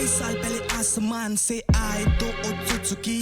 कई साल पहले आसमान से आए दो ओत्सुकी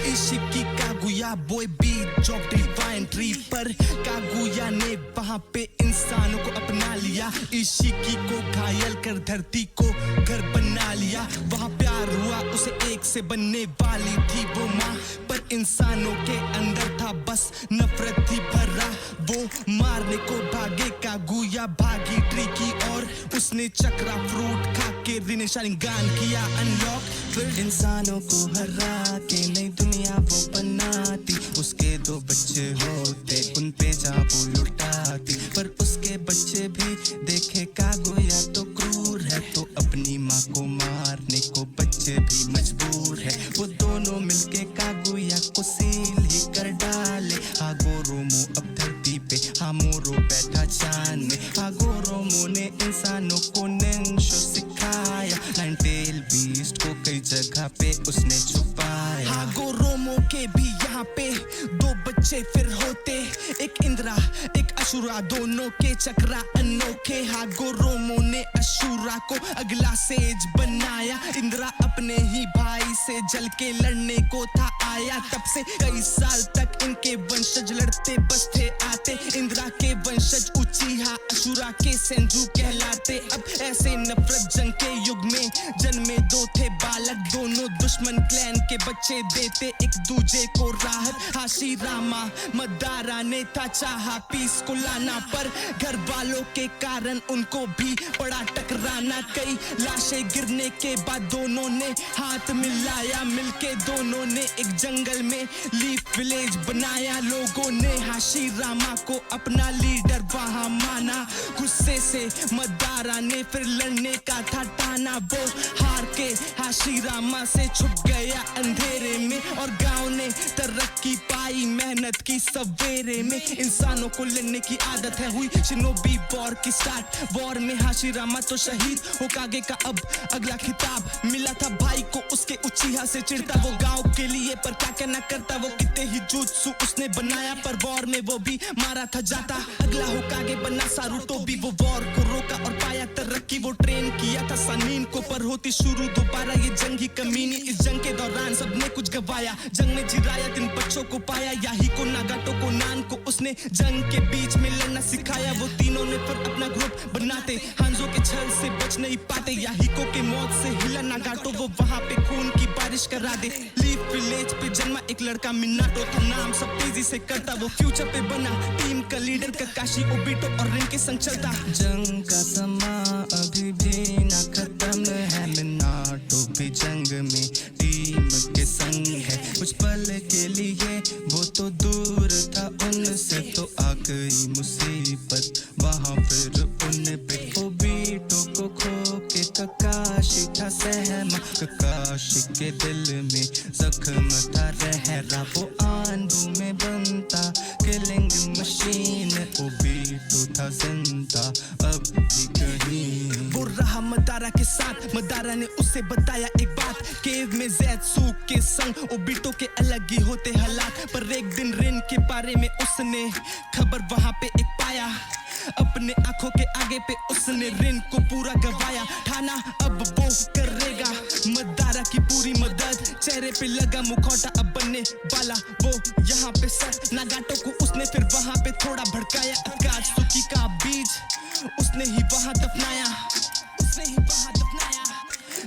इशिकी कागुया बॉय बीट ड्रॉप डिवाइन ट्री पर कागुया ने वहां पे इंसानों को अपना लिया इशिकी को घायल कर धरती को घर बना लिया वहां प्यार हुआ उसे एक से बनने वाली थी वो माँ पर इंसानों के अंदर था बस नफरत थी भरा वो मारने को भागे कागुया भागी ट्री की और उसने चक्रा फ्रूट खा के रिनेशारिंगान किया अनलॉक फिर इंसानों को हरा के नई दुनिया वो बनाती उसके दो बच्चे होते उन पे जा वो लुटाती पर उसके बच्चे भी देखे कागुया तो क्रूर है तो अपनी माँ को मारने को बच्चे भी मजबूर है वो दोनों मिलके कागुया को सील ही कर डाले हागोरोमो अब धरती पे हामोरो बैठा चांद में हागोरोमो ने इंसानों को निंशो सिखाया नाइन टेल बीस्ट को कई जगह पे उसने छुपाया हागोरोमो के भी यहाँ पे दो बच्चे फिर होते एक इंद्रा एक अशुरा दोनों के चक्रा अनोखे हागोरोमो ने अशुरा को अगला सेज बनाया इंद्रा अपने ही भाई से जल के लड़ने को था आया तब से कई साल तक इनके वंशज लड़ते बसते आते इंद्रा के वंशज उचीहा अशुरा के सेंजू कहलाते अब ऐसे नफरत जंग के युग में जन्मे दो थे बालक दोनों दुश्मन क्लैन के बच्चे देते एक दूजे को राहत हाशिरामा मदारा ने था चाहा पीस को लाना पर घर वालों के कारण उनको भी पड़ा टकराना कई लाशें गिरने के बाद दोनों ने हाथ मिलाया मिलके दोनों ने एक जंगल में लीफ विलेज बनाया लोगों ने हाशिरामा को अपना लीडर वहां माना गुस्से से मदारा ने फिर लड़ने का था ठाना वो हार के हाशिरामा से छुप गया अंधेरे में और गांव ने तरक्की पाई मेहनत की सवेरे में इंसानों को लड़ने की आदत है हुई शिनोबी वॉर की स्टार्ट वॉर में हाशिरामा तो शहीद होकागे का अब अगला खिताब मिला था भाई को उसके उचीहा से चिढ़ता वो गांव के लिए पर क्या कहना करता वो कितने ही जुत्सु उसने बनाया पर वॉर में वो भी मारा था जाता अगला होकागे बना सारुतो भी वो वॉर को रोका और पाया तरक्की वो ट्रेन किया था सनीन को पर होती शुरू दोबारा ये जंग ही कमीनी इस जंग के दौरान सबने कुछ गवाया जंग में जिराया तीन बच्चों को पाया याही को नागाटो को नान को उसने जंग के बीच में लड़ना सिखाया वो तीनों ने फिर अपना ग्रुप बनाते हांजो के छल से बच नहीं पाते याहिको के मौत से हिला नागाटो वो वहां पे खून की बारिश करा दे लीफ विलेज पे जन्मा एक लड़का मिनाटो था नाम सब तेजी से करता वो फ्यूचर पे बना टीम का लीडर काकाशी ओबिटो और रिन के संग चलता जंग का समा अभी भी ना खत्म है मिनाटो भी जंग में टीम के संग है कुछ पल के लिए वो तो दूर था उनसे तो आ गई मुसीबत वहां फिर उन पे ओबिटो को खो के काकाशी था सहमा काकाशी के दिल में जख्म था रहरा वो आंधू में बनता किलिंग मशीन ओबिटो था जिंदा अब भी कहीं वो रहा मदारा के साथ मदारा ने उसे बताया एक बात केव में ज़ेत्सु के संग ओबिटो के अलग ही होते हालात पर एक दिन रिन के बारे में उसने खबर वहां पे एक पाया अपने आंखों के आगे पे उसने रिन को पूरा गवाया ठाना अब वो करेगा मदारा की पूरी मदद चेहरे पे लगा मुखौटा अब बनने वाला वो यहाँ पे सर नागाटो को उसने फिर वहां पे थोड़ा भड़काया अकात्सुकी का बीज उसने ही वहां दफनाया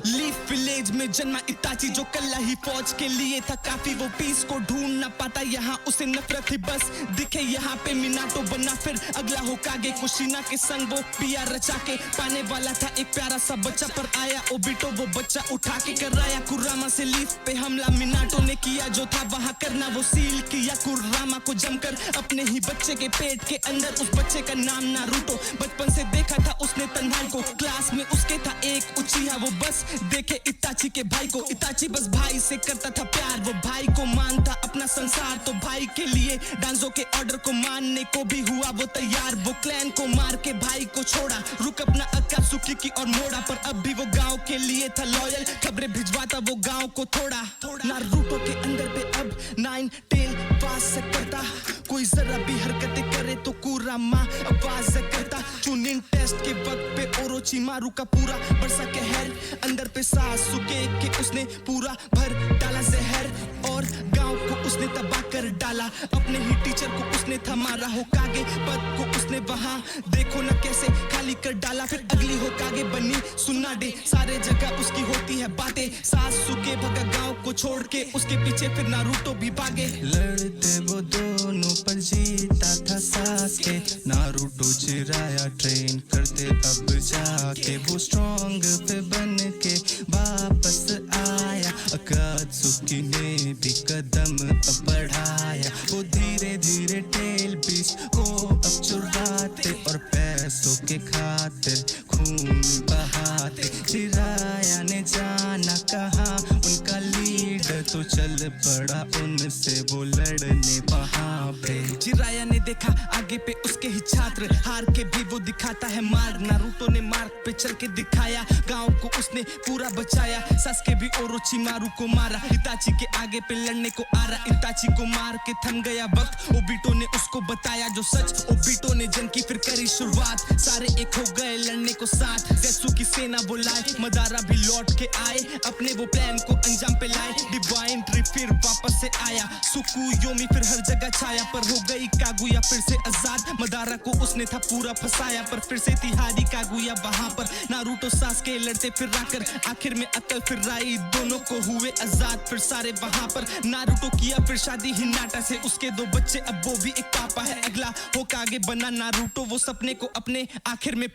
लीफ विलेज में जन्मा इताची जो कल्ला ही फौज के लिए था काफी वो पीस को ढूंढ ना पाता यहाँ उसे नफरत थी बस दिखे यहाँ पे मिनाटो बना फिर अगला होकागे कुशिना के संग वो पिया रचा के पाने वाला था एक प्यारा सा बच्चा पर आया ओबिटो वो बच्चा उठा के कराया कुरामा से लीफ पे हमला मिनाटो ने किया जो था वहाँ करना वो सील किया कुरामा को जमकर अपने ही बच्चे के पेट के अंदर उस बच्चे का नाम नारुतो बचपन से देखा था उसने तन्हाई को क्लास में उसके था एक उचीहा वो बस देखे इताची के भाई को इताची बस भाई से करता था प्यार वो भाई को मानता अपना संसार तो भाई के लिए डांजो के ऑर्डर को मानने को भी हुआ वो तैयार वो क्लैन को मार के भाई को छोड़ा रुक अपना अकात्सुकी की और मोड़ा पर अब भी वो गांव के लिए था लॉयल खबरें भिजवाता वो गांव को थोड़ा नारुतो के अंदर पे अब नाइन टेल पास करता कोई जरा भी हरकतें करे तो कुरामा आवाज करता चुने स्क्रीन टेस्ट के वक्त पे ओरोचिमारू का पूरा बरसा कहर, अंदर पे सासुके के उसने पूरा भर डाला जहर, और गांव को उसने तबाह कर डाला, अपने ही टीचर को उसने थमारा, होकागे पद को उसने वहां देखो न कैसे खाली कर डाला, फिर अगली होकागे बनी सुनाडे, सारे जगह उसकी होती है बातें, सासुके भगा गांव को छोड़ के, उसके पीछे फिर नारुतो भी भागे। लड़ते वो दोनों पर जीता था सासके, नारुतो चिराया ट्रेन करते अब जाके, वो स्ट्रॉन्ग पे बन के वापस आया, अकात्सुकी ने भी कदम अब बढ़ाया, वो धीरे धीरे टेल पीस को अब चुराते, और पैसों के खातिर खून बहाते, चिराया ने जाना कहा उनका लीडर, तो चल पड़ा उनसे वो लड़ने वहां पे। चिराया ने देखा आगे पे उसके ही छात्र, हार के भी वो दिखाता है मार, नारुतो ने मार्ग पे चल के दिखाया, गांव को उसने पूरा बचाया, सासके भी ओरोचिमारू को मारा, इताची के आगे पे लड़ने को आ रहा, इताची को मार के थम गया वक्त, ओबिटो ने उसको बताया जो सच, ओबिटो ने जंग की फिर करी शुरुआत, सारे एक हो गए लड़ने को साथ, ज़ेत्सु की सेना बुलाए, मदारा भी लौट के आए, अपने वो प्लान को अंजाम पे लाए, डिवाइन ट्री फिर वापस से आया, सुकुयोमी फिर हर जगह छाया, पर हो गई कागुया फिर से आजाद, मदारा को उसने था पूरा फंसाया, पर फिर से तिहारी कागुया वहां पर, नारुतो सासके लड़ते फिर आकर, आखिर में अकल फिर आई, दोनों को हुए आजाद फिर सारे वहां पर, नारुतो किया फिर शादी हिनाटा से, उसके 2 बच्चे अब वो भी एक पापा है, अगला होकागे बना नारुतो, वो सपने को अपने आखिर में